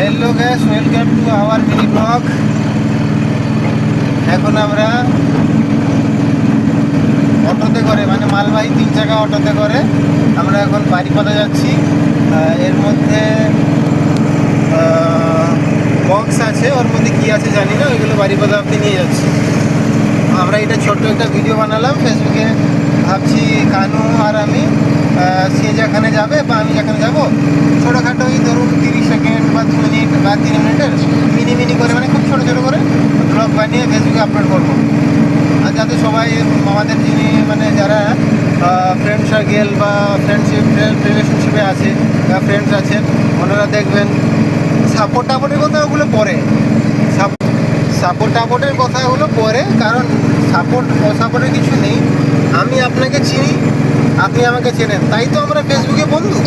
Hello guys, welcome to our mini blog. এখন আমরা অটোতে করে মানে মালবাহী 3 চাকা অটোতে করে আমরা এখন বারিপাদা যাচ্ছি। এর মধ্যে বক্স আছে, ওর মধ্যে কি আছে জানি না, ওইগুলো বারিপাদা অবধি নিয়ে যাচ্ছি। আমরা এটা ছোট্ট একটা ভিডিও বানালাম ফেসবুকে। ভাবছি কানু আর আমি, সে যেখানে যাবে বা আমি যেখানে যাব, ছোটোখাটো এই ধরুন 30 সেকেন্ড বা 2 মিনিট বা 3 মিনিটের মিনি করে মানে খুব ছোটো ছোটো করে ব্লগ বানিয়ে ফেসবুকে আপলোড করবো। আর যাতে সবাই আমাদের যিনি মানে যারা ফ্রেন্ড সার্কেল বা রিলেশনশিপে আছে বা ফ্রেন্ডস আছেন, ওনারা দেখবেন। সাপোর্টের কথাগুলো পরে, সাপোর্টের কথাগুলো পরে, কারণ সাপোর্টের কিছু নেই। আমি আপনাকে চিনি, আপনি আমাকে চেনেন, তাই তো আমরা ফেসবুকে বন্ধু।